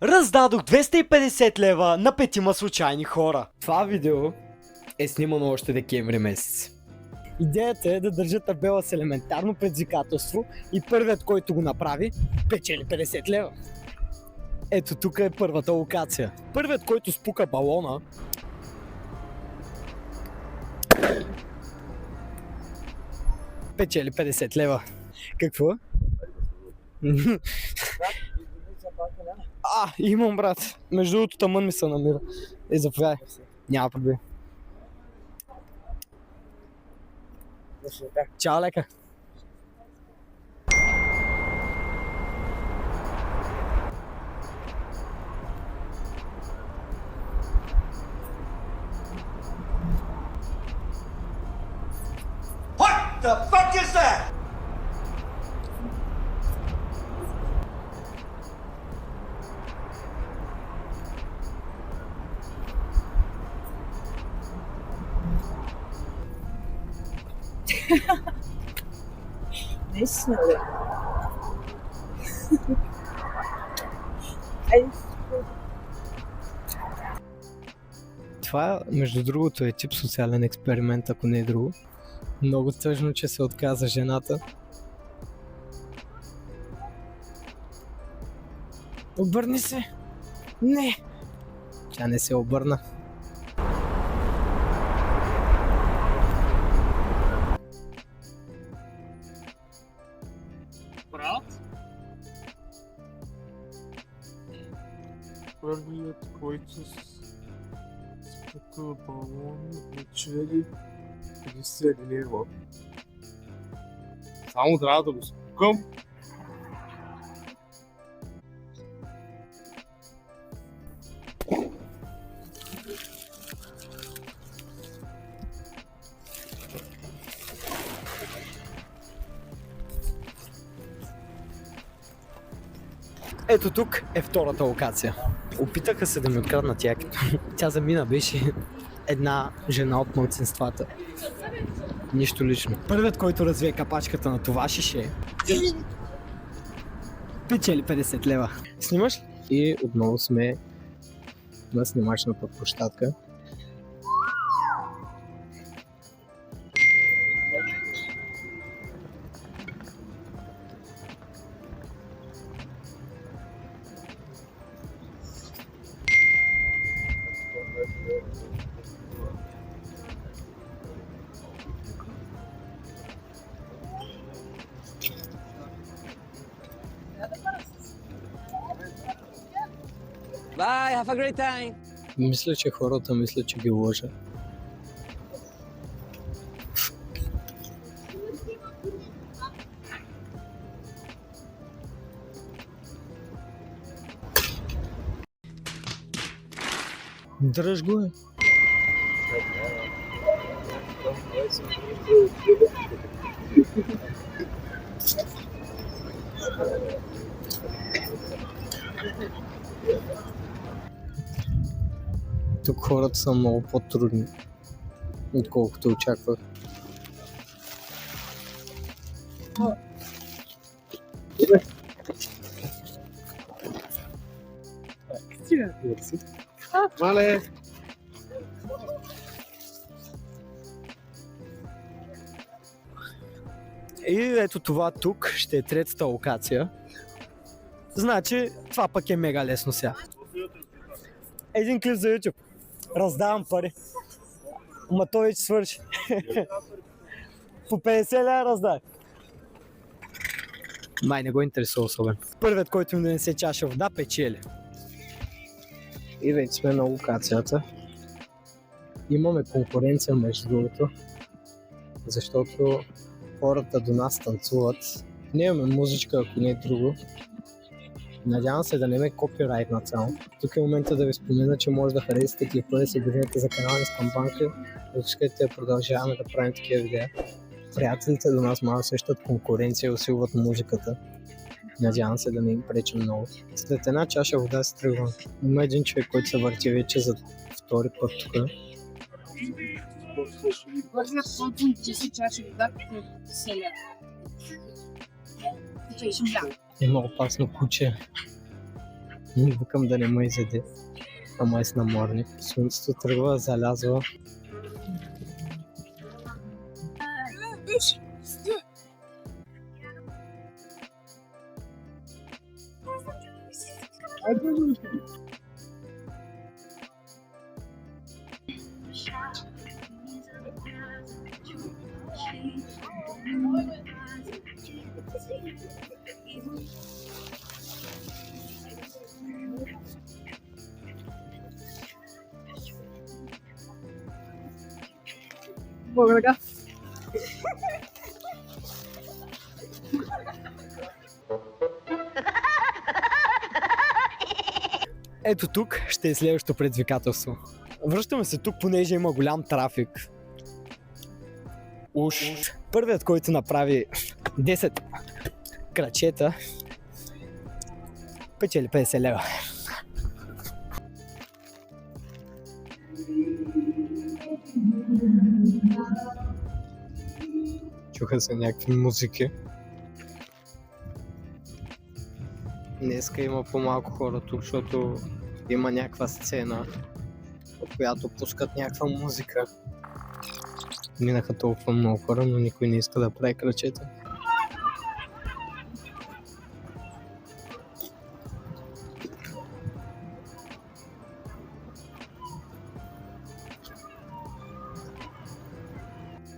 Раздадох 250 лева на 5 случайни хора. Това видео е снимано още декември месец. Идеята е да държа табела с елементарно предизвикателство и първият, който го направи, печели 50 лева. Ето тук е първата локация. Първият, който спука балона, печели 50 лева. Какво? Имам, брат. Между другото, тъмън ми се намира. Заповядай. Няма проблем. Чао, лека. What the fuck is that? Наистина, бе. Айде. Това, между другото, е тип социален експеримент, ако не е друго. Много тъжно, че се отказа жената. Обърни се! Не! Тя не се обърна. Брат? Първият, който спука балон, печели 50 лева. Само трябва да го спукам. Ето тук е втората локация. Опитаха се да ми откраднат якито. Тя замина, беше една жена от малцинствата. Нищо лично. Първият, който развие капачката на това шише, печели 50 лева. Снимаш ли? И отново сме на снимачната площадка. Bye, have a great time. Мисля, че хората мислят, че ги лъжа. Дръж го е. Тук хората са много по-трудни, отколкото очаквах. Мале! И ето това тук ще е третата локация. Значи, това пък е мега лесно сега. Един клип за YouTube. Раздавам пари. Ма той вече свърши. По 50 лева раздай. Май не го интересува особено. Първият, който ми донесе чаша вода, печели. И вече сме на локацията. Имаме конкуренция между другото, защото хората до нас танцуват. Ние имаме музичка, ако не е друго. Надявам се да не ме копирайт на цяло. Тук е момента да ви спомена, че може да харесате клипа, да се абонирате за канала ни с камбанка, ако искате да продължаваме да правим такива видеа. Приятелите до нас малко сещат конкуренция, усилват музиката. Надявам се да не им пречи много. След една чаша вода се тръгва. Има един човек, който се върти вече за втори път тук. Първият, който си чаша вода, се ля. Има опасно куче. Викам да не ме изяде. Ама е с наморник. Слънцето тръгва, залязва. Благодаря. Ето тук ще е следващото предизвикателство. Връщаме се тук, понеже има голям трафик. Уж първият, който направи 10 крачета, печели 50 лева. Чуха се някакви музики. Днеска има по-малко хора тук, защото има някаква сцена, от която пускат някаква музика. Минаха толкова много хора, но никой не иска да прави крачета.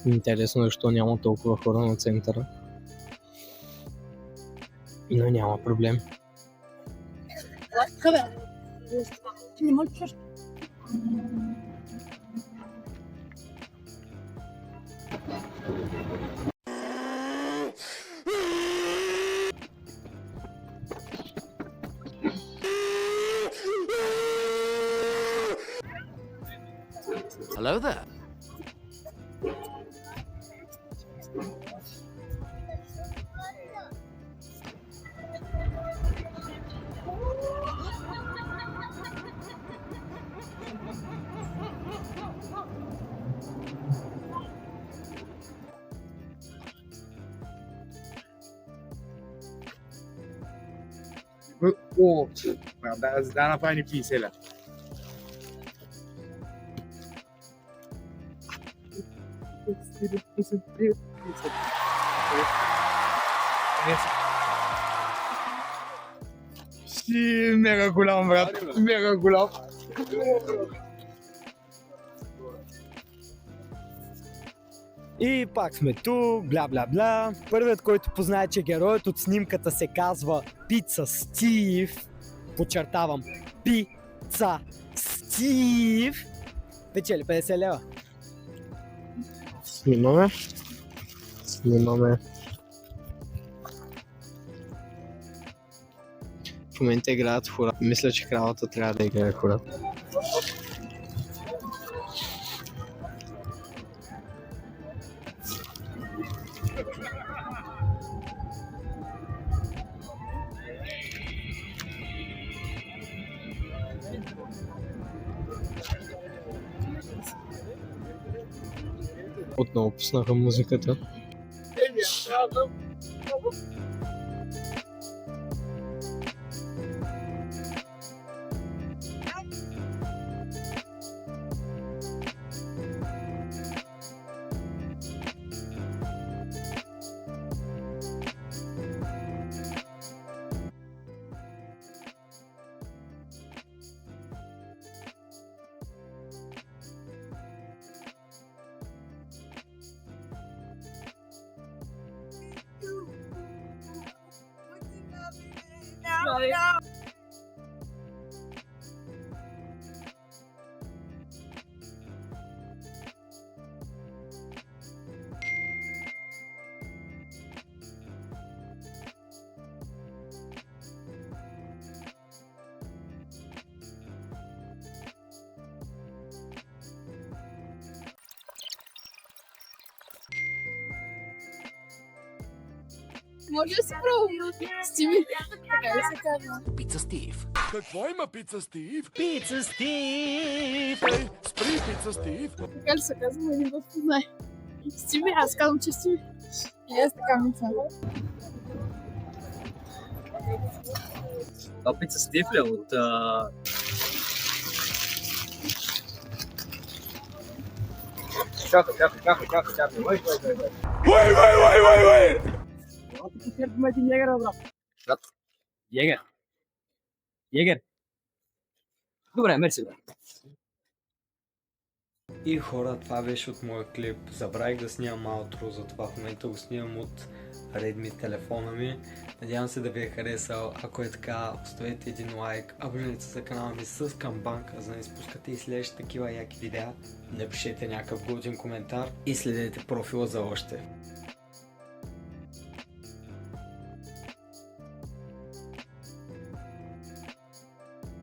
Интересно защо няма толкова хора на центъра. Но няма проблем. Абе, ти не можеш чуш. Hello there. О, да направи писеля. Си, мега голям, брат. Мега голям. И пак сме тук, бла-бла-бла. Първият, който познае, че героят от снимката се казва Пица Стив, подчертавам, Пица Стив, печели 50 лева. Снимаме. Снимаме. В момента играят хора. Мисля, че кравата трябва да играе хора. Отново пуснаха музиката. Може да си пробвам. Стиви. Така ли се казва? Pizza Steve. Какво има, Пица Стив? Пица Стив! Ей, спри, Пица Стив! Така ли се казва? Не го познай. Стиви, аз казвам, че Стиви. И аз така мисля. Това пица Стив ли от... Чакай. Wait! Почерпим един егер, брат. Егер. Добре, мерси, брат. И хора, това беше от моя клип. Забравих да снимам аутро, затова в момента го снимам от Redmi телефона ми. Надявам се да ви е харесал. Ако е така, оставете един лайк, абонирайте се за канала ми с камбанка, за да не изпускате и следващите такива яки видеа. Напишете някакъв готин коментар и следете профила за още.